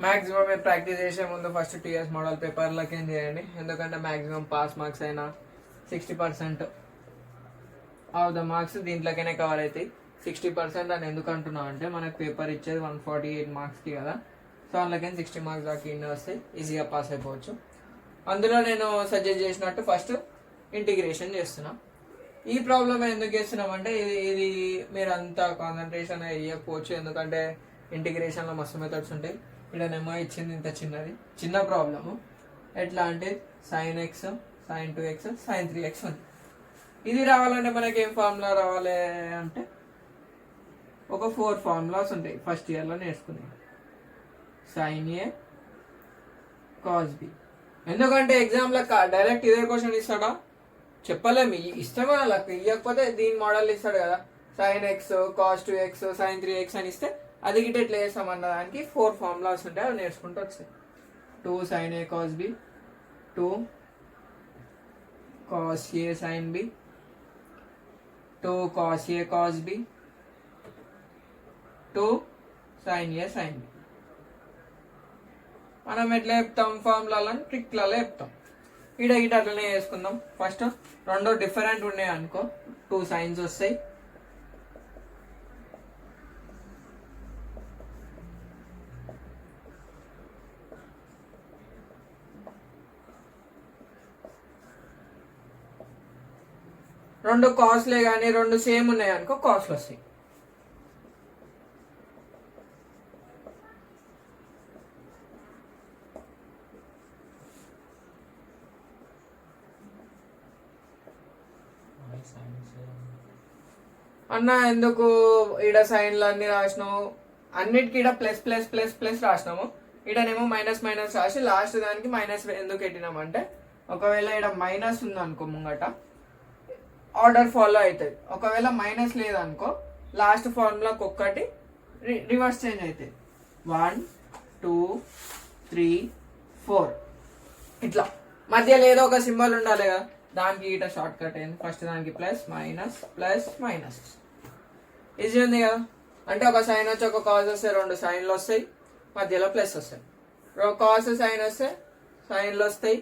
Maximum మీరు practice చేసే ముందు ఫస్ట్ 2 years మోడల్ పేపర్లకి ఏం చేయండి, ఎందుకంటే మ్యాక్సిమం పాస్ మార్క్స్ అయినా 60% ఆఫ్ ద మార్క్స్ దీంట్లోకైనా కవర్ అవుతాయి. 60% అని ఎందుకు అంటున్నా అంటే మనకు పేపర్ ఇచ్చేది 148 మార్క్స్కి కదా, సో అందులోకైనా 60 మార్క్స్ దాకా ఇన్ని వస్తాయి, ఈజీగా పాస్ అయిపోవచ్చు. అందులో నేను సజెస్ట్ చేసినట్టు ఫస్ట్ ఇంటిగ్రేషన్ చేస్తున్నా. ఈ ప్రాబ్లం ఎందుకు చేస్తున్నామంటే ఇది మీరు అంత కాన్సన్ట్రేషన్ ఇవ్వకపోవచ్చు, ఎందుకంటే ఇంటిగ్రేషన్లో మస్తు మెథడ్స్ ఉంటాయి. ఇక్కడనేమో ఇచ్చింది ఇంత చిన్న ప్రాబ్లము. ఎట్లా అంటే sin x sin 2x sin 3x ఉంది. ఇది రావాలంటే మనకి ఏం ఫార్ములా రావాలి అంటే ఒక 4 ఫార్ములాస్ ఉంటాయి ఫస్ట్ ఇయర్లో నేర్చుకునే. sin a cos b, ఎందుకంటే ఎగ్జామ్లో డైరెక్ట్ ఇదే క్వశ్చన్ ఇస్తాడా చెప్పలేము, ఇస్తే మనకు ఇవ్వకపోతే దీని మోడల్ ఇస్తాడు కదా, sin x cos 2x sin 3x అని ఇస్తే అది గిట్ ఎట్లా చేస్తామన్న దానికి 4 ఫార్ములాస్ ఉంటాయి, అవి నేర్చుకుంటూ వచ్చాయి. 2 sin a cos b, 2 cos a sin b, 2 cos a cos b, 2 sin a sin b. మనం ఎట్లా చెప్తాం ఫార్ములాలను ట్రిక్లలో చెప్తాం. ఇడ అట్లనే వేసుకుందాం. ఫస్ట్ రెండు డిఫరెంట్ ఉన్నాయి అనుకో, 2 సైన్స్ వస్తాయి. రెండు కాస్ట్లే కానీ రెండు సేమ్ ఉన్నాయి అనుకో కాస్ట్లు వస్తాయి. అన్న ఎందుకు ఈడ సైన్లు అన్ని రాసినావు, అన్నిటికీ ఈడ ప్లస్ ప్లస్ ప్లస్ ప్లస్ రాసినాము, ఈడనేమో మైనస్ మైనస్ రాసి లాస్ట్ దానికి మైనస్ ఎందుకు పెట్టినామంటే ఒకవేళ ఈడ మైనస్ ఉంది అనుకో ముంగట ఆర్డర్ ఫాలో అవుతుంది, ఒకవేళ మైనస్ లేదనుకో లాస్ట్ ఫార్ములాకి ఒక్కటి రివర్స్ చేంజ్ అవుతుంది. 1 2 3 4 ఇట్లా మధ్యలో ఏదో ఒక సింబల్ ఉండాలి కదా, దానికి ఇట షార్ట్ కట్ అయింది. ఫస్ట్ దానికి plus minus plus minus easy ఉంది కదా. అంటే ఒక సైన్ వచ్చి ఒక కాస్ వస్తే రెండు సైన్లు వస్తాయి, మధ్యలో ప్లస్ వస్తాయి. కాస్ సైన్ వస్తే సైన్లు వస్తాయి,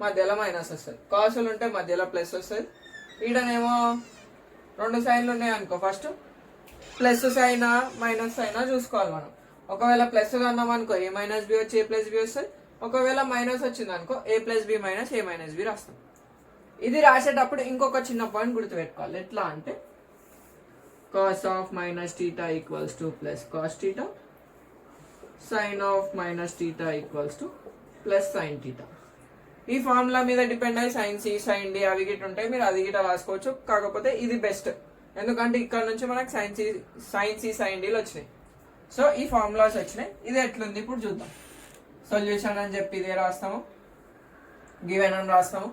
మధ్యలో మైనస్ వస్తాయి. కాసులు ఉంటే మధ్యలో ప్లస్ వస్తుంది. ఈడనేమో రెండు సైన్లు ఉన్నాయి అనుకో, ఫస్ట్ ప్లస్ సైనా మైనస్ సైనా చూసుకోవాలి మనం. ఒకవేళ ప్లస్ అన్నాం అనుకో ఏ మైనస్ బి వచ్చి ఏ ప్లస్ బి వస్తుంది, ఒకవేళ మైనస్ వచ్చింది అనుకో ఏ plus B minus A minus B రాస్తాం. ఇది రాసేటప్పుడు ఇంకొక చిన్న పాయింట్ గుర్తుపెట్టుకోవాలి. ఎట్లా అంటే cos of minus theta equals to plus cos theta, sin of minus theta equals to plus sin theta. ఈ ఫార్ములా మీద డిపెండ్ అయ్యి సైన్ సి సైన్ డి అవి గిట్ ఉంటాయి, మీరు అది గిట రాసుకోవచ్చు. కాకపోతే ఇది బెస్ట్, ఎందుకంటే ఇక్కడ నుంచి మనకు సైన్ సి సైన్ డీలు వచ్చినాయి. సో ఈ ఫార్ములాస్ వచ్చినాయి. ఇది ఎట్లుంది ఇప్పుడు చూద్దాం. సొల్యూషన్ అని చెప్పి ఇదే రాస్తాము, గివెన్ అని రాస్తాము.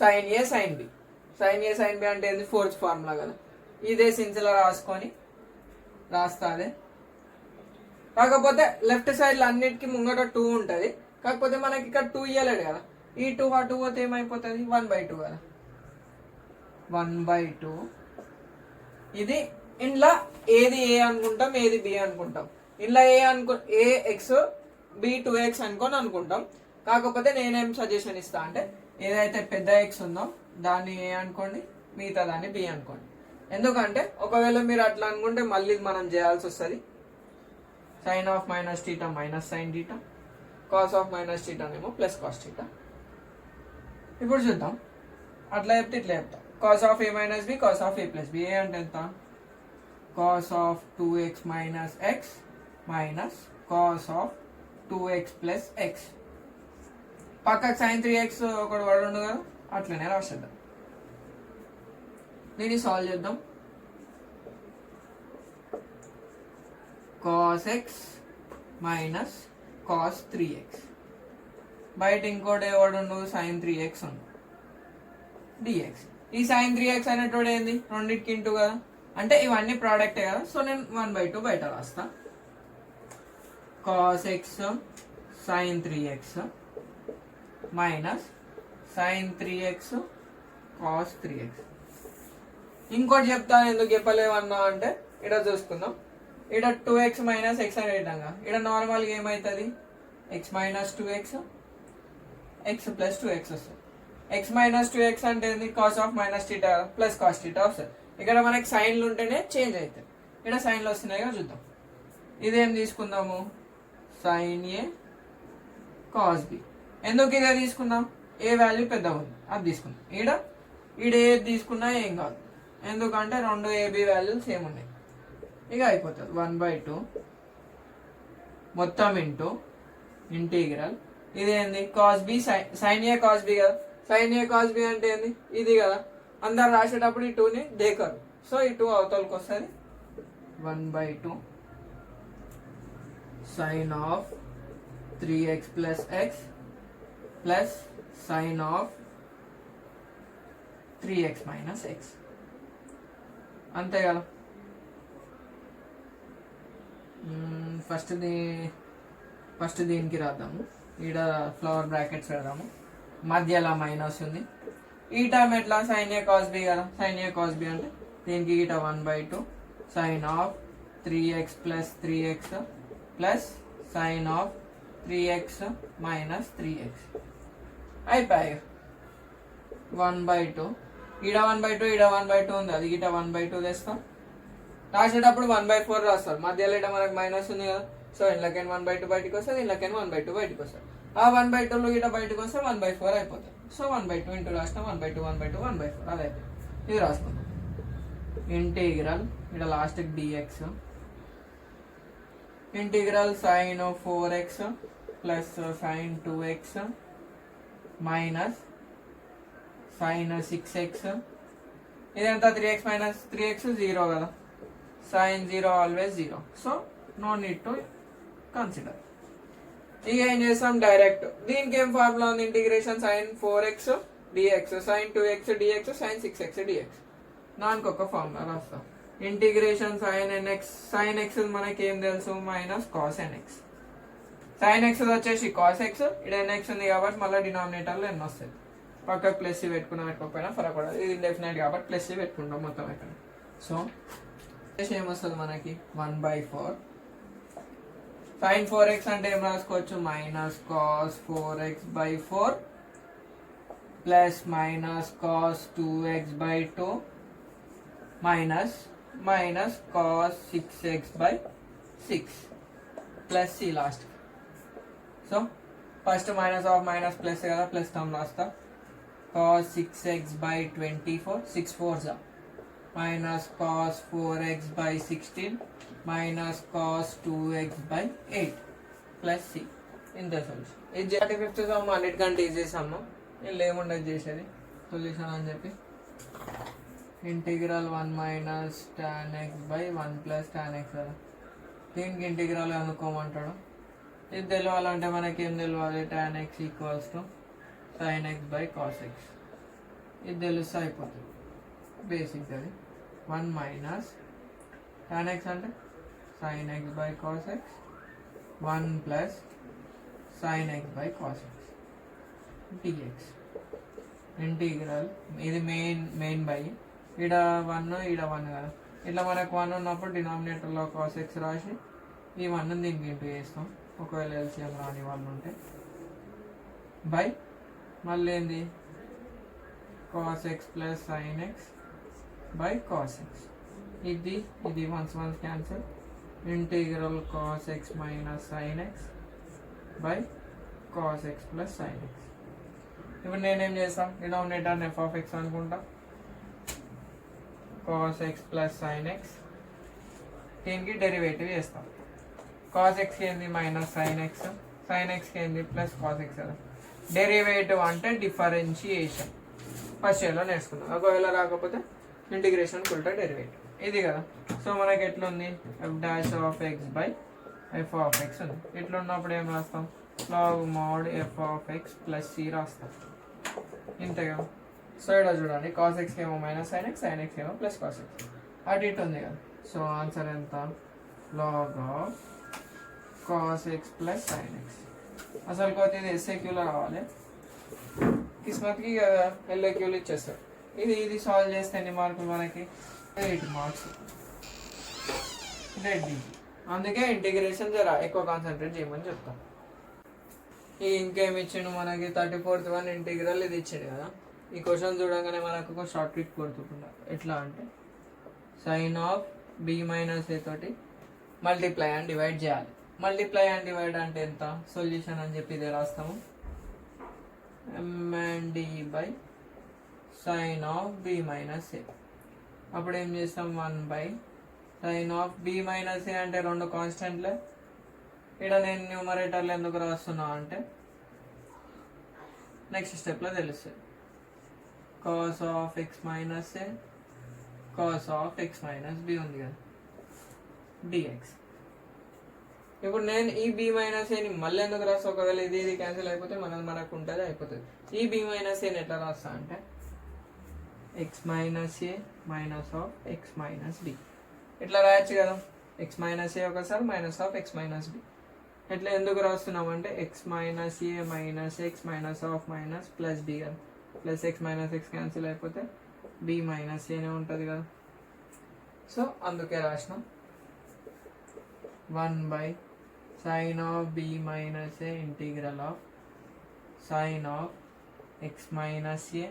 సైన్ ఏ సైన్ బి, సైన్ ఏ సైన్ బి అంటే ఏంది ఫోర్త్ ఫార్ములా కదా, ఇదే సిన్సిలో రాసుకొని రాస్తా. అదే కాకపోతే లెఫ్ట్ సైడ్లో అన్నిటికీ ముంగట 2 ఉంటుంది, కాకపోతే మనకి ఇక్కడ 2 ఇవ్వలేడు కదా, ఈ 2 ఆ 2 పోతే ఏమైపోతుంది 1/2 కదా, 1/2. ఇది ఇంట్లో ఏది ఏ అనుకుంటాం ఏది బి అనుకుంటాం. ఇంట్లో ఏ ఎక్స్ బి 2x అనుకుంటాం. కాకపోతే నేనేం సజెషన్ ఇస్తా అంటే ఏదైతే పెద్ద ఎక్స్ ఉందో దాన్ని ఏ అనుకోండి, మిగతా దాన్ని బి అనుకోండి. ఎందుకంటే ఒకవేళ మీరు అట్లా అనుకుంటే మళ్ళీ మనం చేయాల్సి వస్తుంది. Sine of minus theta minus sine theta, cos of minus థీటానేమో ప్లస్ కాస్ థీటా. ఇప్పుడు చూద్దాం, అట్లా చెప్తే ఇట్లా చెప్తాం. Cos of A minus B cos of A plus B. A అంటే ఎంత, cos of 2x minus x minus cos of 2x plus x. పక్కకు సైన్ 3x ఒకటి పడుండు కదా, అట్లనే రాసేద్దాం. దీన్ని సాల్వ్ చేద్దాం. cos x minus cos 3x, బయట ఇంకోటి ఎవడు sin 3x ఉంది dx. ఈ sin 3x అనేటోడు ఏంది రెండింటికి ఇంటూ కదా, అంటే ఇవన్నీ ప్రోడక్టే కదా, సో నేను 1/2 బయట రాస్తా. cos x sin 3x minus sin 3x cos 3x. ఇంకోటి చెప్తాను, ఎందుకు చెప్పలేమన్నా అంటే ఇక్కడ చూసుకుందాం. ఇక్కడ 2x మైనస్ ఎక్స్ అని పెట్టాం, ఇక్కడ నార్మల్గా ఏమవుతుంది X minus 2x X plus 2x వస్తుంది. ఎక్స్ మైనస్ 2x అంటే ఏంది, cos of minus theta plus cos theta వస్తుంది. ఇక్కడ మనకి సైన్లు ఉంటేనే చేంజ్ అవుతాయి. ఇక్కడ సైన్లు వస్తున్నాయిగా చూద్దాం. ఇదేం తీసుకుందాము, సైన్ ఏ కాస్ బి. ఎందుకు ఇదే తీసుకుందాం, ఏ వాల్యూ పెద్దగా ఉంది అది తీసుకుందాం. ఈడ ఏది తీసుకున్నా ఏం కాదు, ఎందుకంటే రెండు ఏబి వాల్యూలు సేమ్ ఉన్నాయి. ఇక అయిపోతుంది 1/2 మొత్తం ఇంటూ ఇంటీగ్రల్. ఇదేంది, cos B sign a cos b కదా. సైన్ ఏ కాస్ బి అంటే ఏంది, ఇది కదా. అందరు రాసేటప్పుడు ఈ 2ని దేకరు, సో ఈ 2 అవతలకి వస్తుంది. 1/2 sine of 3x plus x plus sine of 3x minus x, అంతే కదా. ఫస్ట్ దీనికి రాద్దాము. ఈడ ఫ్లవర్ బ్రాకెట్స్ పెడదాము, మధ్యలో మైనస్ ఉంది. ఈ టర్మ్ ఎట్లా, సైన్ ఏ కాస్ బి కదా. సైన్ ఏ కాస్ బి అంటే దీనికి ఈట 1/2 sine of 3x plus 3x plus sine of 3x minus 3x అయిపోయాయి. 1/2 ఈడ 1/2 ఈడ 1/2 ఉంది, అది ఈట 1/2 తెస్తాం. రాసేటప్పుడు 1/4 రాస్తారు, మధ్యలో ఇట మనకు మైనస్ ఉంది కదా. సో ఇంట్లోకి 1/2 బయటకు వస్తుంది, ఇంట్లోకి 1/2 బయటకు వస్తుంది. ఆ 1/2లో ఇట బయటకు వస్తే 1/4 అయిపోతుంది. సో 1/2 ఇంటూ రాస్తాం, 1/2 1/2 1/4 అది అయిపోయింది. ఇది రాసుకుందాం. ఇంటీగ్రల్ ఇక్కడ లాస్ట్కి dx integral sine 4x plus sine 2x minus sine 6x. ఇదంతా 3x మైనస్ 3x 0 కదా. Sine 0 always 0, so no need to consider. ఇక ఏం చేస్తాం, డైరెక్ట్ దీనికి ఏం ఫార్ములా ఉంది, integration sine 4x dx sine 2x dx sine 6x dx. దానికి ఒక ఫార్ములా రాస్తాం, integration sine nx. Sine x మనకి ఏం తెలుసు, minus cos nx. Sine x వచ్చేసి కాస్ x, ఇక్కడ nx ఉంది కాబట్టి మళ్ళీ డినామినేటర్లో n వస్తుంది. పక్కకు ప్లస్ పెట్టుకోకపోయినా ఫరక్ పడదు, ఇది ఇండెఫినెట్ కాబట్టి ప్లస్ పెట్టుకుంటాం మొత్తం ఇక్కడ. సో ఏమొస్తుంది మనకి 1/4 సైన్ 4x అంటే ఏం రాసుకోవచ్చు, minus cos 4x/4 plus minus cos 2x/2 minus minus cos 6x/6 plus c last. So first minus of minus plus కదా, ప్లస్ టర్మ్ రాస్తా. Cos 6x/24 6 4s minus cos 4x/16 minus cos 2x/8 plus c in the solution. ఇది 35th some అన్నిటికంటే easy some, వీళ్ళు ఏముండదు చేసేది solution అని చెప్పి. Integral 1 minus tan x/1 plus tan x కదా. దీనికి ఇంటిగ్రల్ అనుకోమంటాడు. ఇది తెలియాలంటే మనకి ఏం తెలియాలి, tan x equals to sin x/cos x. ఇది తెలిస్తే అయిపోతుంది బేసిక్. అది 1 మైనస్ tan x అంటే sin x/cos x 1 plus sin x/cos x dx. Integral ఇది మెయిన్ బై ఈడ 1 ఈడ 1 కదా. ఇట్లా మనకు 1 ఉన్నప్పుడు డినామినేటర్లో cos x రాసి ఈ 1 దీనికి ఇంటూ చేస్తాం, ఒకవేళ ఎల్సిఎం రాని వాళ్ళు ఉంటే. బై మళ్ళీ ఏంది cos x plus sin x by cos x. ఇది once cancel. Integral cos x minus sin x by cos x plus sin x. ఇప్పుడు నేనేం చేస్తాం, డినామినేటర్ f of x అనుకుంటా. cos x plus sin x దీనికి derivative చేస్తాం. cos x కి ఏంది minus sin x, sin x కి ఏంది ప్లస్ cos x కదా. డెరివేటివ్ అంటే డిఫరెన్షియేషన్, ఫస్ట్ ఇయర్లో నేర్చుకున్నాం. ఒకవేళ రాకపోతే ఇంటిగ్రేషన్ ఉల్టా డెరివేటివ్ ఇది కదా. సో మనకి ఎట్లుంది, f dash of x by f of x ఉంది. ఇట్లా ఉన్నప్పుడు ఏం రాస్తాం, log mod f of x plus c రాస్తాం, ఇంతే కదా. సో ఇక్కడ చూడండి, కాస్ ఎక్స్ ఏమో minus sine x, sine x ఏమో ప్లస్ కాస్ ఎక్స్, అటు ఇటు ఉంది కదా. సో ఆన్సర్ ఎంత, log of cos x plus sine x. అసలు కొద్ది ఇది ఎస్ఏక్యూలో రావాలి, కిస్మత్కి ఎల్ఏక్యూలు ఇచ్చేస్తారు. ఇది సాల్వ్ చేస్తే ఎన్ని మార్కులు మనకి, 8 మార్క్స్. రెడ్డి అందుకే ఇంటిగ్రేషన్ జర ఎక్కువ కాన్సన్ట్రేట్ చేయమని చెప్తాం. ఇంకేమి ఇచ్చిండు మనకి 34th వన్ ఇంటిగ్రల్ ఇది ఇచ్చిండు కదా. ఈ క్వశ్చన్ చూడగానే మనకు ఒక షార్ట్ ట్రిక్ గుర్తుకుండా ఎట్లా అంటే sine of B minus A తోటి మల్టిప్లై అండ్ డివైడ్ చేయాలి. మల్టిప్లై అండ్ డివైడ్ అంటే ఎంత సొల్యూషన్ అని చెప్పి ఇది రాస్తాము m&d by sine of B minus A. అప్పుడు ఏం చేస్తాం 1 by sine of B minus A అంటే రెండు కాన్స్టెంట్లే. ఇక్కడ నేను న్యూమరేటర్లు ఎందుకు రాస్తున్నా అంటే నెక్స్ట్ స్టెప్లో తెలుస్తుంది. Cos of x minus a cos of x minus b ఉంది కదా డిఎక్స్. ఇప్పుడు నేను ఈ బి మైనస్ ఏని మళ్ళీ ఎందుకు రాస్తా, ఒకవేళ ఇది క్యాన్సిల్ అయిపోతే మనకు ఉంటుంది అయిపోతుంది. ఈ బి మైనస్ ఏని ఎట్లా రాస్తా అంటే x minus A minus of x minus B ఇట్లా రాయొచ్చు కదా. ఎక్స్ మైనస్ ఏ ఒకసారి minus of x minus B. ఎట్లా ఎందుకు రాస్తున్నామంటే x minus A minus x minus of minus plus B కదా. Plus x minus x cancel అయిపోతే B minus ఏనే ఉంటుంది కదా. సో అందుకే రాసినాం 1 by sine of B minus A integral of sine of x minus A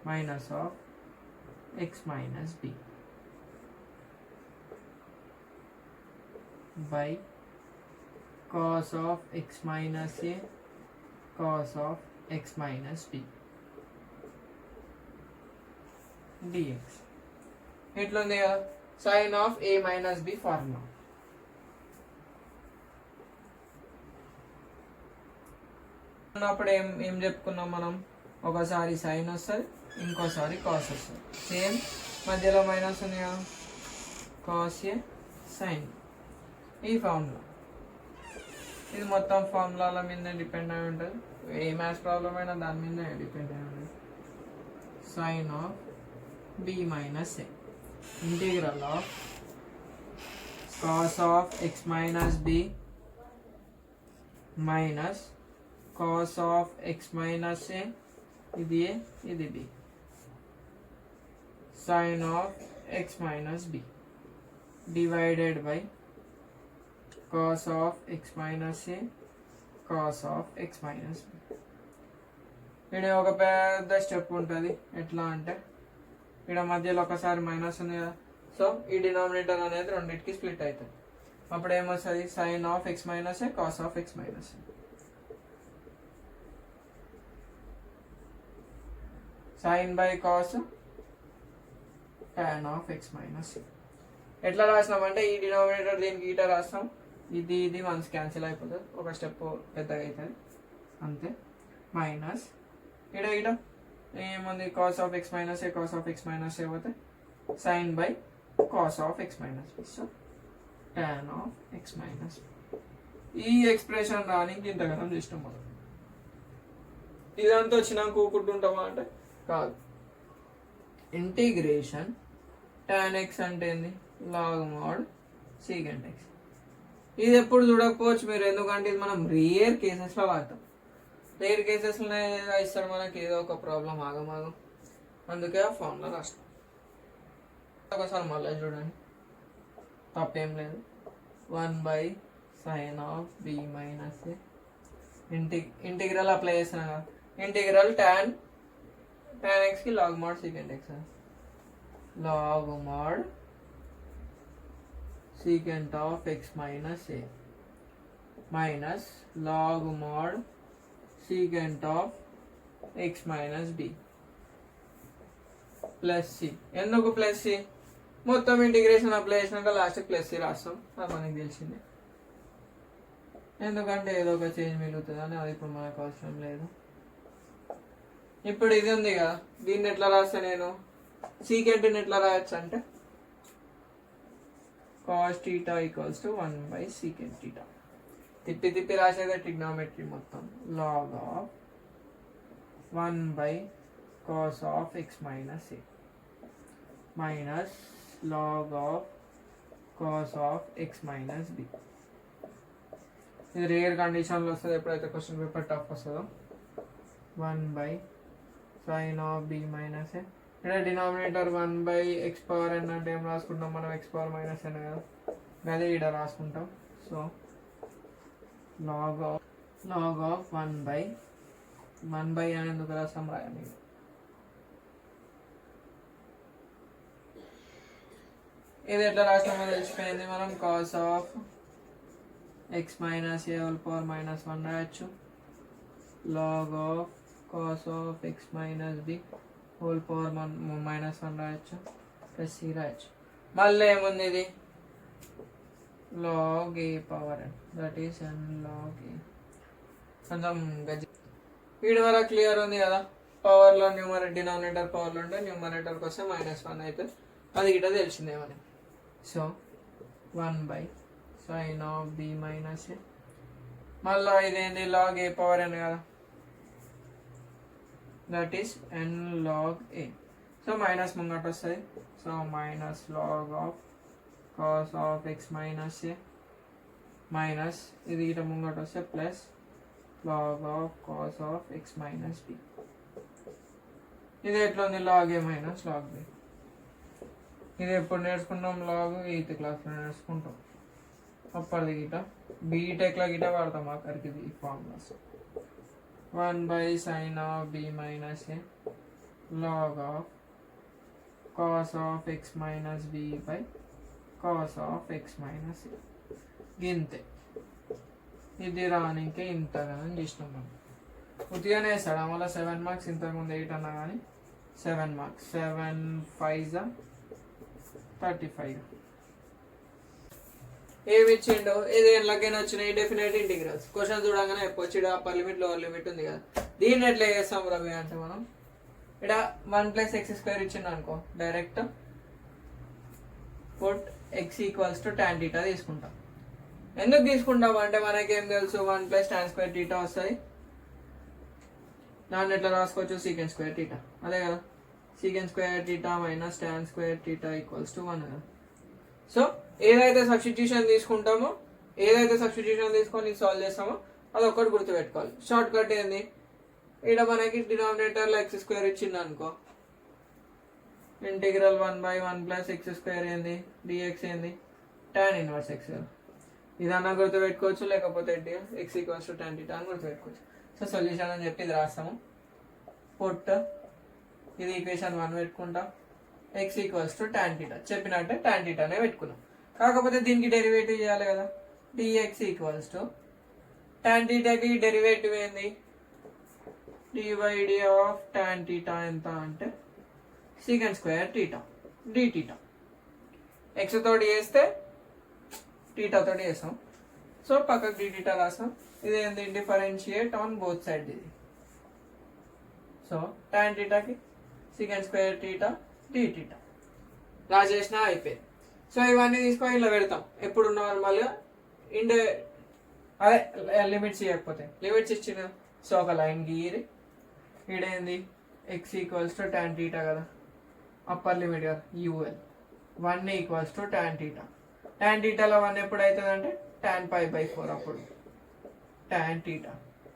minus of x minus B by cos of x minus a cos of x minus b dx. ఇట్లుంది కదా sine of a minus b formula. అప్పుడు ఏం చెప్పుకున్నాం మనం, ఒకసారి sign వస్తుంది ఇంకోసారి cos వస్తుంది. సేమ్ మధ్యలో మైనస్ ఉంది కదా కాస్ ఏ సైన్. ఈ ఫార్ములా ఇది మొత్తం ఫార్ములాల మీద డిపెండ్ అయి ఉంటుంది. ఏ మ్యాథ్స్ ప్రాబ్లం అయినా దాని మీద డిపెండ్ అయి ఉంటుంది. Sine of B minus A integral of cos of x minus B minus cos of x minus A ఇది ఏ ఇది B sine of x minus B divided by cos of x minus a cos of x minus b. ఇక్కడ ఒక పెద్ద step ఉంటుంది. ఎట్లా అంటే ఇక్కడ మధ్యలో ఒకసారి మైనస్ ఉంది కదా. సో ఈ డినామినేటర్ అనేది రెండింటికి స్ప్లిట్ అవుతుంది. అప్పుడు ఏమొస్తుంది sine of x minus a cos of x minus a sine by cos tan of x minus a. ఎట్లా రాసినామంటే ఈ డినామినేటర్ దీనికి ఈట రాస్తాం, ఇది వన్స్ క్యాన్సిల్ అయిపోతుంది, ఒక స్టెప్ పెద్దగా అవుతుంది అంతే. మైనస్ ఇడ ఏముంది cos of x minus a cos of x minus a పోతే sine by cos of x minus b so tan of x minus. ఈ ఎక్స్ప్రెషన్ రానికి ఇంతగానం చేసినాం మనం. ఇదంతా వచ్చినా కూకుంటుంటామా అంటే కాదు. ఇంటిగ్రేషన్ tan ఎక్స్ అంటే ఏంది లాగ్ మోడ్ సీకెంట్ ఎక్స్. ఇది ఎప్పుడు చూడకపోవచ్చు మీరు, ఎందుకంటే ఇది మనం రేర్ కేసెస్లో వాడతాం. రేర్ కేసెస్లోనే ఇస్తాడు మనకి ఏదో ఒక ప్రాబ్లం ఆగమాగం, అందుకే ఆ ఫామ్లో రాస్తాం. ఒకసారి మళ్ళీ చూడండి, తప్పేం లేదు. 1 by sine of B minus A integral apply చేస్తున్నా కదా. ఇంటిగ్రల్ tan ఎక్స్కి log mod secant x log mod secant of x minus a minus log mod secant of x minus b plus c. ఎందుకు plus c? మొత్తం integration apply చేసినాక last plus c రాస్తాం, అది మనకి తెలిసింది. ఎందుకంటే ఏదో ఒక చేంజ్ మిగులుతుంది అని, అది ఇప్పుడు మనకు అవసరం లేదు. ఇప్పుడు ఇది ఉంది కదా, దీన్ని ఎట్లా రాస్తా నేను, సీకెంట్ని ఎట్లా రాయొచ్చు అంటే cos theta equals to 1 by secant theta. తిప్పి రాసేదే ట్రిగ్నోమెట్రీ మొత్తం. log of 1 by cos of x minus a minus log of cos of x minus b. ఇది రేర్ కండిషన్లో వస్తుంది, ఎప్పుడైతే క్వశ్చన్ పేపర్ టఫ్ వస్తుందో. 1 by sin of b minus a. ఇక్కడ denominator 1 by X power ఎన్ అంటే ఏం రాసుకుంటాం మనం, ఎక్స్ పవర్ మైనస్ ఎన్ కదా, అదే ఇక్కడ రాసుకుంటాం. So log of log of 1 by అని ఎందుకు రాస్తాం రాయండి. ఇది ఎట్లా రాసినామో తెలిసిపోయింది. మనం cos of x minus a whole power minus 1 రాయొచ్చు. log of cos of x minus b whole power minus 1 రాయొచ్చు. ప్లస్ c రాయొచ్చు. మళ్ళీ ఏముంది ఇది log a power n, that is n log a. కొంచెం గజ్జి వీడి వరకు క్లియర్ ఉంది కదా. పవర్లో డినామినేటర్ పవర్లో ఉంటే న్యూమరేటర్కి వస్తే -1 అవుతుంది. అది గిట్ట తెలిసిందే మనకి. So 1/sin of b minus a, మళ్ళీ ఇదేంది log a power n కదా, that is n log a. So minus ముంగట వస్తుంది. So minus log of cos of x minus a minus ఇది గిట్ట ముంగట వస్తే plus log of cos of x minus b. ఇది ఎట్లా ఉంది log a minus log b. ఇది ఎప్పుడు నేర్చుకుంటాం, లాగ్ 8th క్లాస్లో నేర్చుకుంటాం. అప్పటిది గిట బీటెక్లో గిట వాడతాం అక్కడికి ఈ formulas. 1/sin of b minus a log of cos of x minus b by cos of x minus a. గింతే. ఇది రానికే ఇంతగా చేసినాం మనం. ఉతిగానే వేస్తాడు మళ్ళీ 7 మార్క్స్. ఇంతకుముందు 8 అన్నా కానీ 7 మార్క్స్. 7 5 35. ఏమి ఇచ్చిండు, ఇది ఎలాగైనా వచ్చినాయి డెఫినెట్ ఇంటిగ్రల్స్. క్వశ్చన్ చూడగానే చెప్పొచ్చు ఇక్కడ అప్పర్ లిమిట్ లోవర్ లిమిట్ ఉంది కదా. దీన్ని ఎట్లా చేస్తాం రవి అంటే మనం ఇక్కడ 1 + x² ఇచ్చిండు అనుకో, డైరెక్ట్ పుట్ x = tan θ తీసుకుంటాం. ఎందుకు తీసుకుంటాం అంటే మనకేం తెలుసు 1 + tan² θ వస్తుంది. దాన్ని ఎట్లా రాసుకోవచ్చు sec² θ, అదే కదా. sec² θ మైనస్ tan² θ = 1 కదా. సో ఏదైతే సబ్స్టిట్యూషన్ తీసుకుంటామో, ఏదైతే సబ్స్టిట్యూషన్ తీసుకొని సాల్వ్ చేస్తామో అది ఒక్కటి గుర్తుపెట్టుకోవాలి. షార్ట్ కట్ ఏంది, ఇక్కడ మనకి డినామినేటర్లో x² ఇచ్చింది అనుకో, ఇంటిగ్రల్ 1/1 + x² ఏంది, dx ఏంది tan 1x కదా. ఇదన్నా గుర్తుపెట్టుకోవచ్చు, లేకపోతే x = tan θ అని గుర్తుపెట్టుకోవచ్చు. సో సొల్యూషన్ అని చెప్పి ఇది రాస్తాము. పుట్ ఇది ఈక్వేషన్ 1 పెట్టుకుంటాం. x = tan θ చెప్పినట్టే tan θ అనే పెట్టుకున్నాం. కాకపోతే దీనికి డెరివేటివ్ చేయాలి కదా. dx = tan θకి డెరివేటివ్ ఏంది, dy of tan θ ఎంత అంటే sec² θ dθ. x తోటి చేస్తే θ తోటి చేస్తాం. సో పక్కకు dθ రాస్తాం. ఇది ఏంది డిఫరెన్షియేట్ ఆన్ బోత్ సైడ్ ఇది. సో tan θకి sec² θ dθ రాసేసిన అయిపోయింది. సో ఇవన్నీ తీసుకొని ఇలా పెడతాం. ఎప్పుడు నార్మల్గా అదే లిమిట్స్ ఇవ్వకపోతే లిమిట్స్ ఇచ్చిన. సో ఒక లైన్ గీరి ఈడేంది x = tan θ కదా, అప్పర్ లిమిట్ కదా ul 1 = tan θ. tan θలో 1 ఎప్పుడు అవుతుంది అంటే tan π/4. అప్పుడు tan θ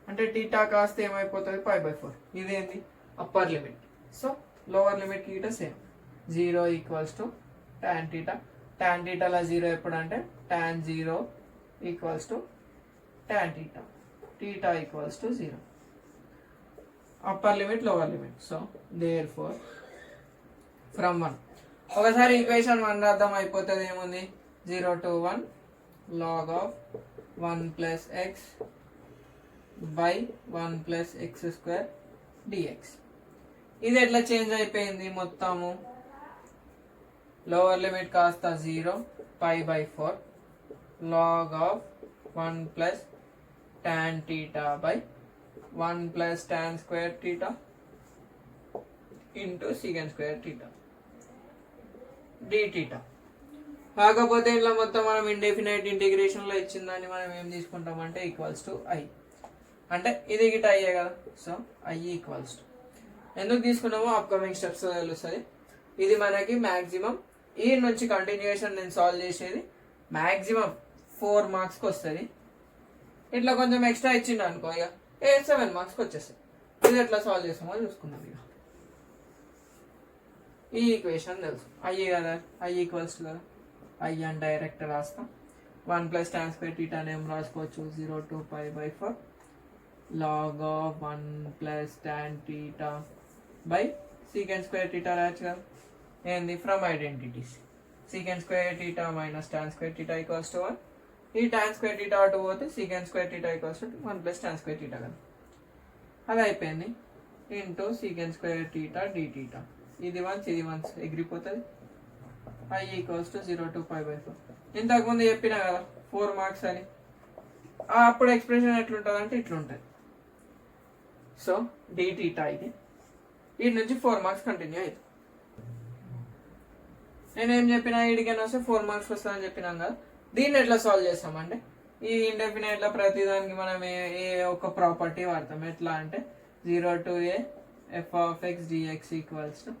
అంటే θ కాస్త ఏమైపోతుంది π/4. ఇదేంది upper limit. So lower limit కి ఇట సేమ్ 0 = tan θ. tan θలో 0 ఎప్పుడు అంటే tan 0 = tan θ. θ = 0. Upper limit lower limit. So therefore from 1 ఒకసారి ఈక్వేషన్ 1 రాద్దాం, అయిపోతుంది. ఏముంది 0 to 1 log of 1 + x by 1 + x² dx. ఇది ఎట్లా చేంజ్ అయిపోయింది మొత్తము, లోవర్ లిమిట్ కాస్త 0 π/4 log of 1 + tan θ by 1 + tan² θ into sec² θ dθ. కాకపోతే ఇట్లా మొత్తం మనం ఇండెఫినైట్ ఇంటిగ్రేషన్లో ఇచ్చిందని మనం ఏం తీసుకుంటామంటే =i. అంటే ఇది గిట్ట అయ్యే కదా. సో i = ఎందుకు తీసుకున్నామో అప్కమింగ్ స్టెప్స్ తెలుస్తుంది. ఇది మనకి మ్యాక్సిమం ఈ నుంచి కంటిన్యూషన్ నేను సాల్వ్ చేసేది మ్యాక్సిమం 4 మార్క్స్కి వస్తుంది. ఇట్లా కొంచెం ఎక్స్ట్రా ఇచ్చిండు అనుకో ఇక 7 మార్క్స్కి వచ్చేస్తుంది. ఇది ఎట్లా సాల్వ్ చేస్తామో చూసుకుందాం. ఇక ఈ ఈక్వేషన్ తెలుసు i కదా, i = కదా, i అని డైరెక్ట్ రాస్తాం. 1 + tan² θ ఏం రాసుకోవచ్చు 0 to π/4 log of 1 plus tan theta by secant square theta రాయొచ్చు కదా ఏంది from identities secant square theta minus tan square theta equals to 1 ఈ tan square theta అటు పోతే secant square theta equals to 1 plus tan square theta కదా అది అయిపోయింది into secant square theta d theta ఇది వన్స్ ఎగిరిపోతుంది I equals to 0 to pi by 4 ఇంతకుముందు చెప్పినా కదా 4 మార్క్స్ అని అప్పుడు ఎక్స్ప్రెషన్ ఎట్లుంటుంది అంటే ఇట్లుంటుంది సో d theta ఇది వీటి నుంచి 4 మార్క్స్ కంటిన్యూ అవుతుంది నేనేం చెప్పినా వీడికైనా వస్తే 4 మార్క్స్ వస్తుందని చెప్పినాం కదా దీన్ని ఎట్లా సాల్వ్ చేస్తామంటే ఈ ఇండెఫినెట్ లో ప్రతిదానికి మనం ఏ ఒక ప్రాపర్టీ వాడతాం ఎట్లా అంటే 0 to a f of x dx equals to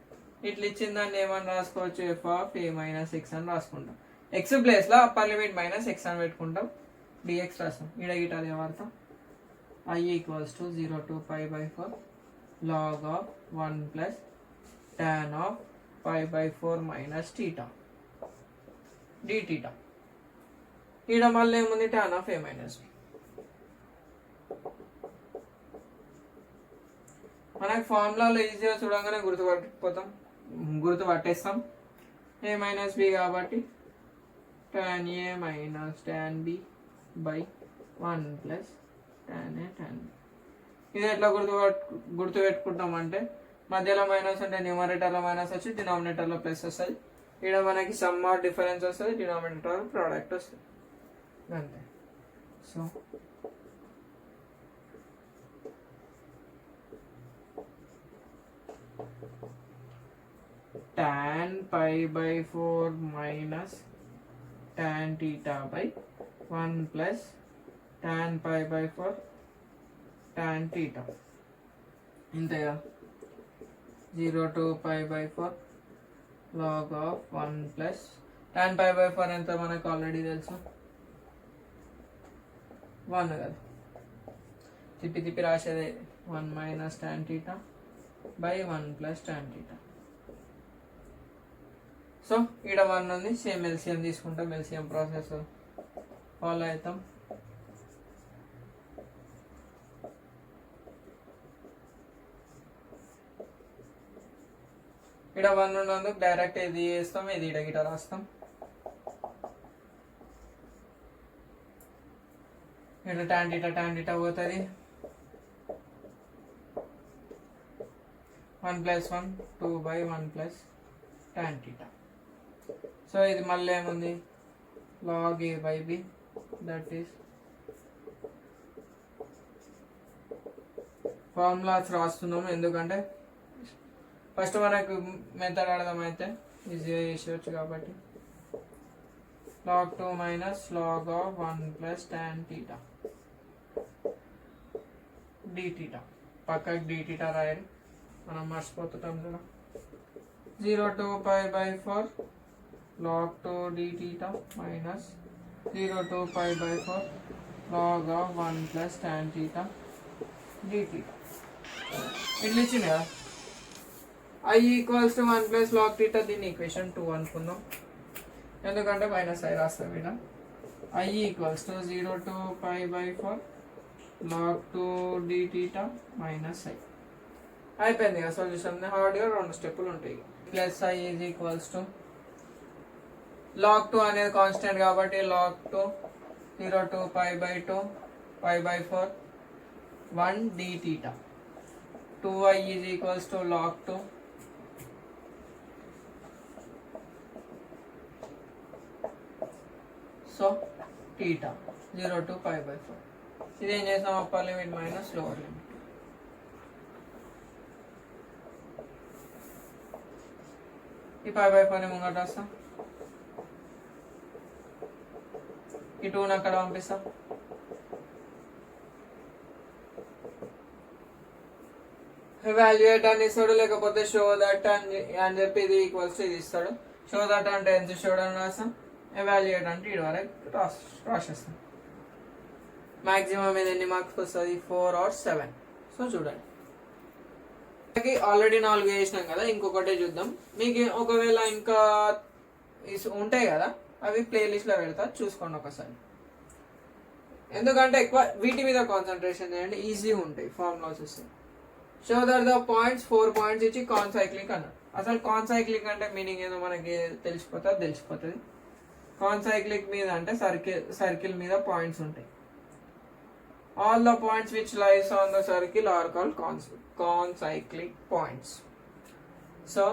ఇట్లా ఇచ్చిన దాన్ని ఏమని రాసుకోవచ్చు f of a minus x అని రాసుకుంటాం x ప్లేస్ లో అప్పర్ లిమిట్ మైనస్ x అని పెట్టుకుంటాం dx రాస్తాం ఈడ గిట అదే వాడతాం I equals to 0 to pi by 4 log of 1 plus tan of pi by 4 minus theta d theta ఈడ మళ్ళీ ఏముంది tan of a minus b మనకి ఫార్ములాలో ఈజీగా చూడంగానే గుర్తుపట్టేస్తాం a మైనస్ బి కాబట్టి tan a minus tan b by 1 plus tan a tan b ఇది ఎట్లా గుర్తుపెట్టుకుంటాం అంటే మధ్యలో మైనస్ అంటే న్యూమరేటర్లో మైనస్ వచ్చి డినామినేటర్లో ప్లస్ వస్తుంది ఇక్కడ మనకి సమ్ ఆర్ డిఫరెన్స్ వస్తుంది డినామినేటర్ ప్రోడక్ట్ వస్తుంది అంతే so tan pi by 4 minus tan theta by 1 plus tan pi by 4 tan theta ఇంతేగా 0 to pi by 4 log of 1 plus tan pi by 4 ఎంత మనకు ఆల్రెడీ తెలుసు 1 కదా తిప్పి రాసేదే 1 minus tan theta by 1 plus tan theta so ఇక్కడ 1 ఉంది same LCM తీసుకుంటాం LCM process follow అవుతాం ఇక్కడ 1 ఉన్నందుకు డైరెక్ట్ ఇది చేస్తాం ఇది ఇడ గిట రాస్తాం ఇక్కడ tan theta పోతుంది 1 plus 1 2 by 1 plus tan theta so ఇది మళ్ళీ ఏముంది log a by b that is formulas రాస్తున్నాము ఎందుకంటే ఫస్ట్ మనకు మెథడ్ అర్థమైతే ఈజీగా చేసేవచ్చు కాబట్టి log 2 minus log of 1 plus tan theta d theta పక్కకి d theta రాయాలి మనం మర్చిపోతుంటాం కదా 0 to pi by 4 log 2 d theta minus 0 to pi by 4 log of 1 plus tan theta d theta ఇట్లా ఇచ్చింది కదా I equals to 1 plus log theta దీన్ని equation 2 అనుకుందాం ఎందుకంటే మైనస్ ఐ రాస్తాం ఇక్కడ I equals to 0 to pi by 4 log 2 d theta minus I అయిపోయింది కదా సొల్యూషన్ హార్డ్గా 2 స్టెప్పులు ఉంటాయి plus I is equals to log 2 అనేది కాన్స్టెంట్ కాబట్టి log 2 0 to pi by 2 pi by 4 1 d theta 2I is equals to log 2 so theta 0 to pi by 4 ఇది ఏం చేసాం upper limit minus lower limit ఈ pi by 4 ని ముంగట రాస్తాం ఈ 2 ని అక్కడ పంపిస్తాం ఎవాల్యుయేట్ అని ఇస్తాడు లేకపోతే షో దట్ అని చెప్పి ఇది ఈక్వల్స్ టు ఇది ఇస్తాడు షో దట్ అంటే ఎంత షోడ్ అని రాస్తాం ఎవాల్యుయేట్ అంటే ఇటు వరకు రాసేస్తాం మాక్సిమం ఇది ఎన్ని మార్క్స్ వస్తుంది 4 or 7 సో చూడండి ఆల్రెడీ 4 చేసినాం కదా ఇంకొకటే చూద్దాం మీకు ఒకవేళ ఇంకా ఉంటాయి కదా అవి ప్లేలిస్ట్లో పెడతా చూసుకోండి ఒకసారి ఎందుకంటే ఎక్కువ వీటి మీద కాన్సన్ట్రేషన్ చేయండి, ఈజీగా ఉంటాయి ఫార్ములాస్ వస్తాయి. Show that the points 4 points ఇచ్చి కాన్సైక్లిక్ అన్నారు. అసలు కాన్సైక్లిక్ అంటే మీనింగ్ ఏదో మనకి తెలిసిపోతుంది. కాన్సైక్లిక్ మీద అంటే సర్కిల్ మీద పాయింట్స్ ఉంటాయి. All the points which lies on the circle are called concyclic points. So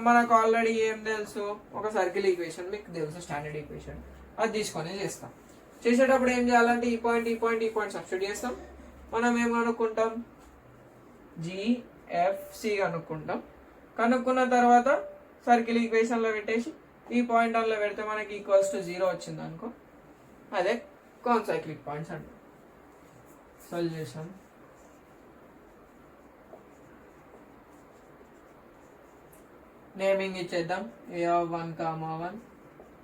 మనకు ఆల్రెడీ ఏం తెలుసు, ఒక సర్కిల్ ఈక్వేషన్ మీకు తెలుసు, స్టాండర్డ్ ఈక్వేషన్, అది తీసుకొని చేస్తాం. చేసేటప్పుడు ఏం చేయాలంటే ఈ పాయింట్ సబ్స్టిట్యూట్ చేస్తాం. మనం ఏం కనుక్కుంటాం, జిఎఫ్సి కనుక్కున్న తర్వాత సర్కిల్ ఈక్వేషన్లో పెట్టేసి ఈ పాయింట్ అందులో పెడితే మనకి ఈక్వల్స్ టు 0 వచ్చింది అనుకో, అదే కాన్సైక్లిక్ పాయింట్స్ అంటాం. సొల్యూషన్ నేమింగ్ ఇచ్చేద్దాం. a(1,1),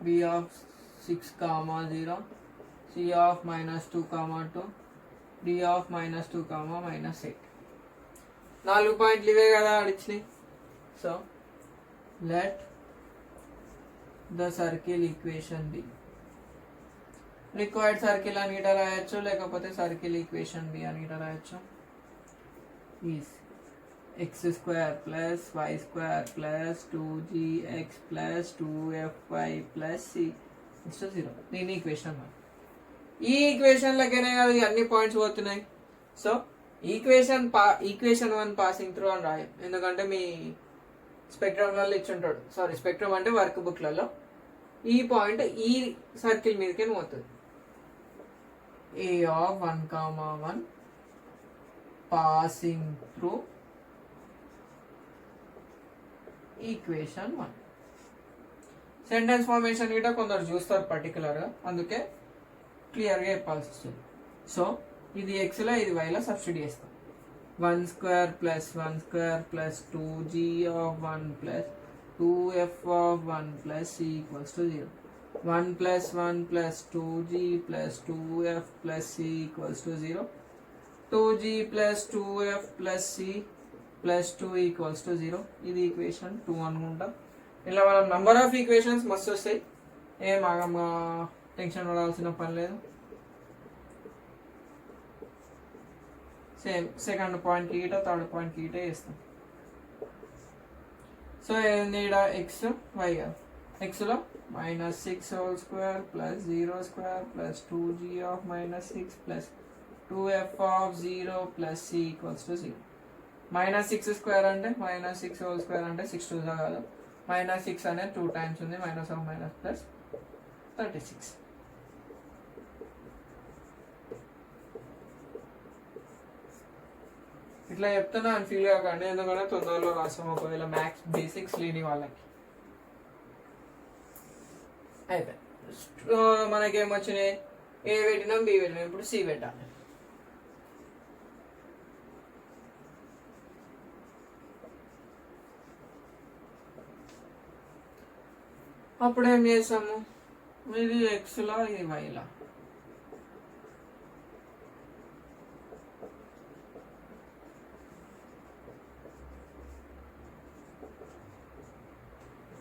b(6,0), c(-2,2), d(-2,-8). 4 పాయింట్లు ఇవే కదా అడిచినాయి. So let the circle equation be. Required circle అని ఇట రాయొచ్చు, లేకపోతే సర్కిల్ ఈక్వేషన్ బి అని ఇట రాయొచ్చు. Is x² + y² + 2gx + 2fy + c = 0. దీని ఈక్వేషన్ 1. ఈ ఈక్వేషన్లకైనా కాదు అన్ని పాయింట్స్ పోతున్నాయి. సో ఈక్వేషన్ 1 పాసింగ్ త్రూ అని రాయం, ఎందుకంటే మీ స్పెక్ట్రమ్లలో ఇచ్చుంటాడు. స్పెక్ట్రమ్ అంటే వర్క్ బుక్లలో ఈ పాయింట్ ఈ సర్కిల్ మీదకే పోతుంది. a(1,1) passing through equation 1. Sentence formation గిట్ట కొందరు చూస్తారు పర్టికులర్గా, అందుకే క్లియర్గా చెప్పాల్సి వస్తుంది. సో ఇది ఎక్స్లో ఇది వైలో సబ్స్టిట్యూట్ చేస్తాం. 1² + 1² + 2g(1) + 2f(1) + c = 0. 1 + 1 + 2g + 2f + c = 0. 2g + 2f + c + 2 = 0. ఇది ఈక్వేషన్ 2 అనుకుంటా. ఇలా మనం నంబర్ ఆఫ్ ఈక్వేషన్స్ మస్తు వస్తాయి, ఏం టెన్షన్ పడాల్సిన పని లేదు. సేమ్ సెకండ్ పాయింట్కి గిట థర్డ్ పాయింట్కి గిట వేస్తాం. సో ఏంది ఇక్కడ ఎక్స్ వై కదా, ఎక్స్లో -6² + 0² + 2g(-6) + 2f(0) + c = 0. -6² అంటే -6² అంటే 6 2 కాదు, -6 అనేది 2 టైమ్స్ ఉంది, -(-) + 36. ఇట్లా చెప్తున్నా అని ఫీల్ కాకండి, ఎందుకంటే తొందరలో రాస్తాం ఒకవేళ మ్యాథ్స్ బేసిక్స్ లేని వాళ్ళకి. అయితే మనకేమొచ్చినాయి, ఏ పెట్టినాం, బి పెట్టినాం, ఇప్పుడు సి పెట్టాలి. అప్పుడు ఏం చేస్తాము, ఇది ఎక్స్లో ఇది వైలా.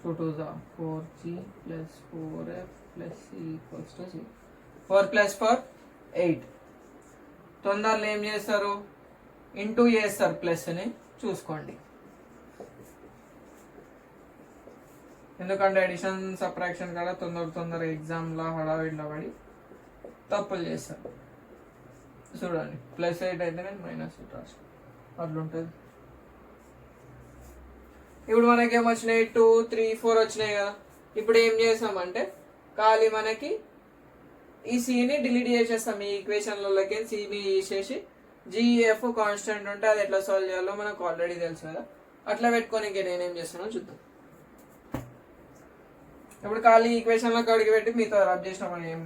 So 2 is 4g + 4f + c = 0. 4 + 4 8. తొందరలో ఏం చేస్తారు, ఇంటూ చేస్తారు, ప్లస్ని చూసుకోండి, ఎందుకంటే అడిషన్ సబ్ట్రాక్షన్ కూడా తొందర ఎగ్జామ్లో హడావిడిలో పడి తప్పులు చేస్తారు. చూడండి +8 అయితే నేను -8 రాస్తాను, అట్లుంటుంది. ఇప్పుడు మనకేమొచ్చినాయి 2 3 4 వచ్చినాయి కదా. ఇప్పుడు ఏం చేస్తామంటే ఖాళీ మనకి ఈ సిని డిలీట్ చేసేస్తాం, ఈ ఈక్వేషన్లలోకి సిని తీసేసి జిఎఫ్ కాన్స్టెంట్ ఉంటే అది ఎట్లా సాల్వ్ చేయాలో మనకు ఆల్రెడీ తెలుసు కదా. అట్లా పెట్టుకొని నేనేం చేస్తానో చూద్దాం. ఇప్పుడు ఖాళీ ఈక్వేషన్లో కడిగి పెట్టి మీతో రబ్ చేసినామని ఏం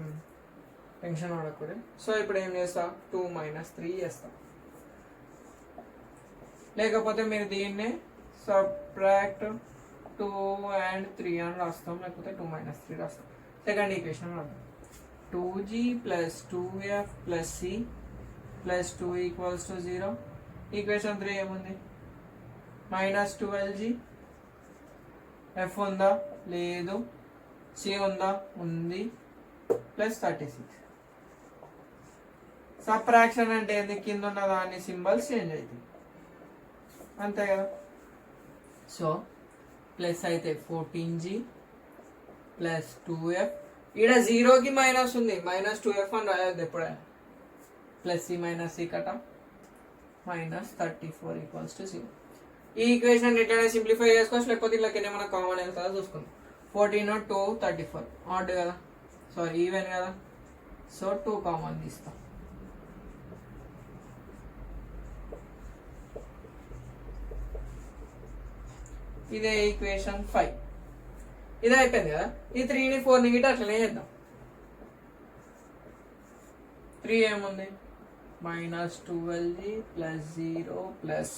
టెన్షన్ పడకూడదు. సో ఇప్పుడు ఏం చేస్తా, 2 - 3 చేస్తా, లేకపోతే మీరు దీన్నే సబ్ట్రాక్ట్ 2 and 3 అని రాస్తాం, లేకపోతే 2 - 3 రాస్తాం. సెకండ్ ఈక్వేషన్ రాద్దాం. 2g + 2f + c + 2 = 0. ఈక్వేషన్ 3 ఏముంది, -12g, f ఉందా లేదు, c ఉందా ఉంది, +36. సబ్ట్రాక్షన్ అంటే ఏంది, కింద ఉన్న దాని సింబల్స్ చేంజ్ అవుతాయి అంతే కదా. సో ప్లస్ అయితే 14g ప్లస్ 2f, ఇక్కడ జీరోకి మైనస్ ఉంది, -2f అని రాయొద్దు ఎప్పుడైనా. ప్లస్ సి మైనస్ సి కట -34 = 0. ఈ ఈక్వేషన్ ఎట్లయినా సింప్లిఫై చేసుకోవచ్చు, లేకపోతే ఇట్లా ఏమైనా కామన్ వెళ్తుందో చూసుకుందాం. 14 2 34 ఆడ్ కదా, సారీ ఈవెన్ కదా. సో 2 కామన్ తీస్తాం. ఇదే ఈక్వేషన్ 5. ఇది అయిపోయింది కదా. ఈ 3ని 4ని గిట్ట అట్లనే చేద్దాం. 3 ఏముంది, -12g plus 0 plus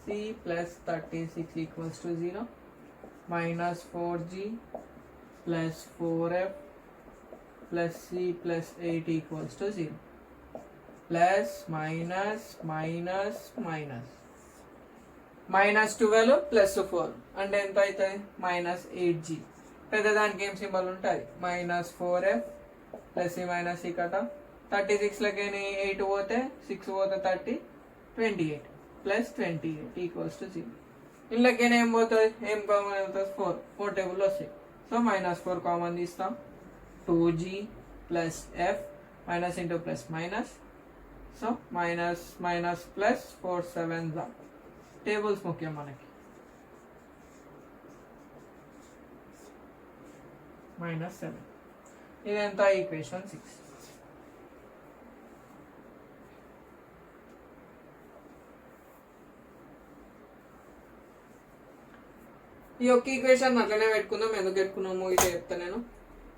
c plus 36 = 0, -4g plus 4f plus c plus 8 = 0, plus minus minus minus -12 plus 4 అంటే ఎంత అవుతుంది, -8g. పెద్దదానికి ఏం సింబల్ ఉంటుంది, -4f plus c minus c కట 36లకి 8 పోతే 6 పోతే 30, 28 ప్లస్ 28 = 0. ఇళ్ళకి ఏం పోతుంది, ఏం కామన్ అవుతుంది, 4 టేబుల్ వస్తాయి. సో -4 కామన్ తీస్తాం. 2g plus f minus into plus minus, so minus minus plus 4 7 tables ముఖ్యం మనకి. -7 ఇదంతా ఈక్వేషన్ 6. ఈ ఒక్క ఈక్వేషన్ అట్లనే పెట్టుకుందాం. ఎందుకు పెట్టుకున్నాము ఇది చెప్తా నేను.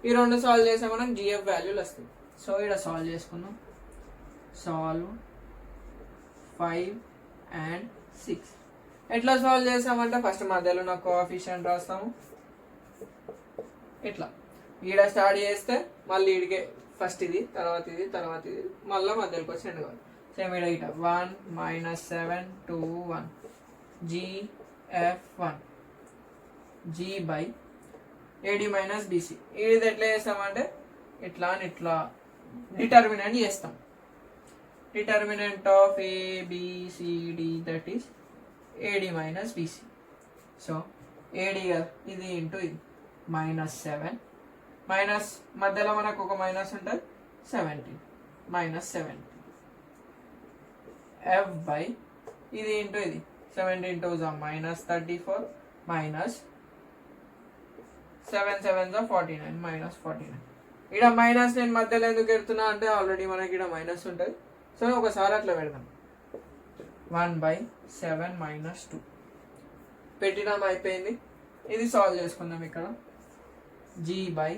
ఈ రెండు సాల్వ్ చేస్తే మనం జిఎఫ్ వాల్యూలు వస్తాయి. సో ఇక్కడ సాల్వ్ చేసుకుందాం. Solve 5 and 6. ఎట్లా సాల్వ్ చేసామంటే ఫస్ట్ మధ్యలో ఉన్న కోఎఫిషియంట్ రాస్తాము. ఇట్లా ఈడ స్టార్ట్ చేస్తే మళ్ళీ ఈడికే ఫస్ట్ ఇది తర్వాత ఇది తర్వాత ఇది మళ్ళీ మధ్యలోకి వచ్చి ఎండ్ కావాలి. సేమ్ ఈడ ఇట 1 -7 2 1 GF1 G by AD minus BC. ఇది ఎట్లా చేస్తామంటే ఇట్లా అని ఇట్లా డిటర్మినెంట్ చేస్తాం. Determinant of ABCD that is AD minus BC. So AD ఇది ఇంటూ ఇది -7 మైనస్ మధ్యలో మనకు ఒక మైనస్ ఉంటుంది 17 -17 F బై ఇది ఇంటూ ఇది 17 2 -34 మైనస్ 7 7 49 -49. ఇక్కడ మైనస్ నేను మధ్యలో ఎందుకు పెడుతున్నా అంటే ఆల్రెడీ మనకి ఇక్కడ మైనస్ ఉంటుంది. సో ఒకసారి అట్లా పెడదాం. 1/7 -2 పెట్టినాం, అయిపోయింది. ఇది సాల్వ్ చేసుకుందాం. ఇక్కడ G by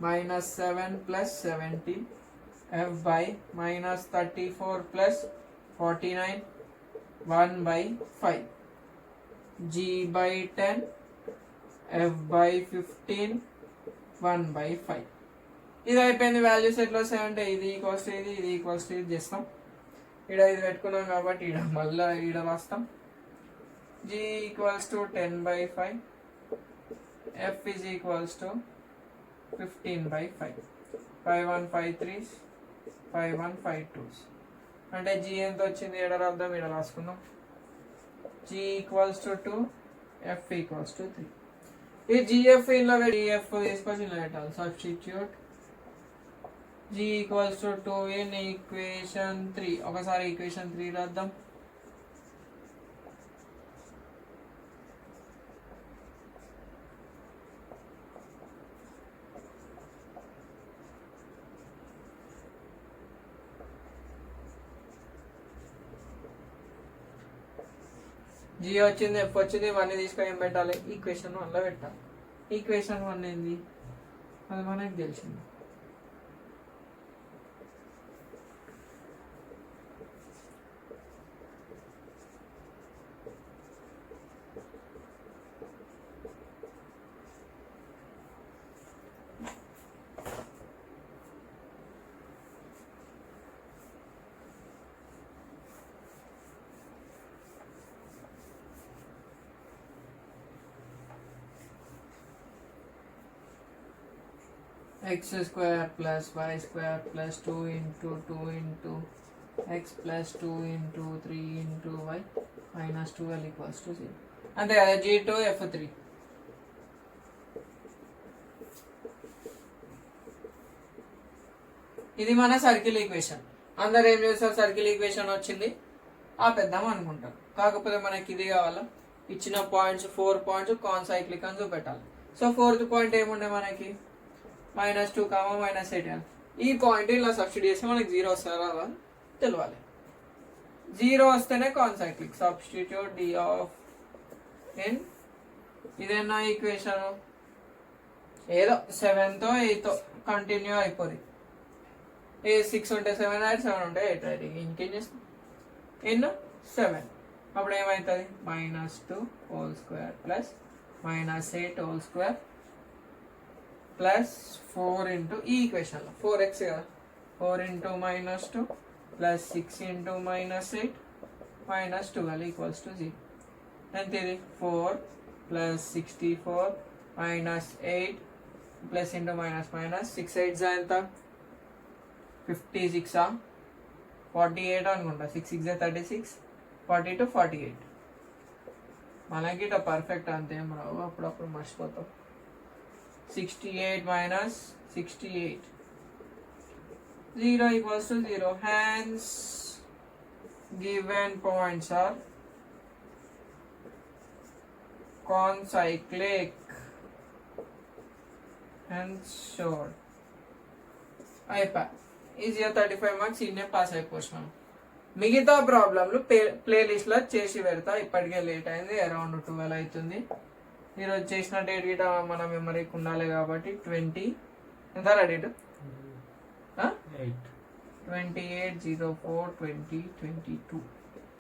-7 plus 17 F by -34 plus 49 1/5 G by 10 F by 15 1/5. ఇది అయిపోయింది. వాల్యూస్ ఎట్లా వస్తాయంటే ఇది ఈక్వల్స్ ఇది ఇది ఈక్వల్స్ ఇది చేస్తాం. ఇక్కడ ఇది పెట్టుకున్నాం కాబట్టి ఇక్కడ మళ్ళీ ఇక్కడ రాస్తాం. G equals to 10/5 F is equals to 15/5 5 1 5 3 5 1 5 2. అంటే G ఎంత వచ్చింది ఇక్కడ రాద్దాం, ఇక్కడ రాసుకుందాం. G equals to 2 F equals to 3. ఈ GF ఇలా GF తీసుకొచ్చి ఇలా పెట్టాలి. Substitute G equals to 2 in equation 3. ఒకసారి ఈక్వేషన్ 3 రాద్దాం. G వచ్చింది, F వచ్చింది, 1 తీసుకొని ఏం పెట్టాలి, ఈక్వేషన్ 1లో పెట్టాలి. ఈక్వేషన్ 1 ఏంది అది మనకు తెలిసింది. x square plus y square plus 2 into 2 into x plus 2 into 3 into y minus 12 equals to 0. అంతే కదా, G2 F3. ఇది మన సర్కిల్ ఈక్వేషన్. అందరు ఏం చేస్తారు, సర్కిల్ ఈక్వేషన్ వచ్చింది ఆపేద్దాం అనుకుంటారు. కాకపోతే మనకి ఇది కావాలా, ఇచ్చిన పాయింట్స్ 4 పాయింట్స్ కాన్సైక్లిక్ అని చూపెట్టాలి. సో 4th పాయింట్ ఏముండే మనకి -2, -8. ఈ పాయింట్ ఇలా సబ్స్టిట్యూట్ చేస్తే మనకి 0 వస్తారా అని తెలియాలి. 0 వస్తేనే కాన్సైక్లిక్. సబ్స్టిట్యూట్ డి ఆఫ్ ఎన్. ఇదేనా ఈక్వేషన్, ఏదో 7తో 8తో కంటిన్యూ అయిపోయి 6 ఉంటే 7 రాయట్, 7 ఉంటే 8 రాయట్. ఇంకేం చేస్తాం, ఎన్ 7. అప్పుడు ఏమవుతుంది, -2 whole square plus -8 whole square plus 4 into ఈ ఈక్వేషన్లో 4x కదా, 4 into -2 plus 6 into -8 -12 equals to 0. ఎంత ఇది, 4 ప్లస్ 64 -8 ప్లస్ ఇంటూ మైనస్ 6 8 ఎంత 56, 48 అనుకుంటా. 6 6 36, 40 to 48. మనకి ఇట్లా పర్ఫెక్ట్ అంతేం రావు, అప్పుడప్పుడు మర్చిపోతాం. 68 minus 68, 0 equals to 0. Hence given points are concyclic. Hence sure. అయిపోయా, ఈజీగా 35 మార్క్స్ ఇన్నే పాస్ అయిపోతున్నాను. మిగతా ప్రాబ్లంలు ప్లేలిస్ట్లో చేసి పెడతా. ఇప్పటికే లేట్ అయింది, అరౌండ్ 12 అవుతుంది. ఈరోజు చేసిన డేట్ గిట మన మెమరీకి ఉండాలి కాబట్టి 20 ఎంత డేట్ 28/04/2022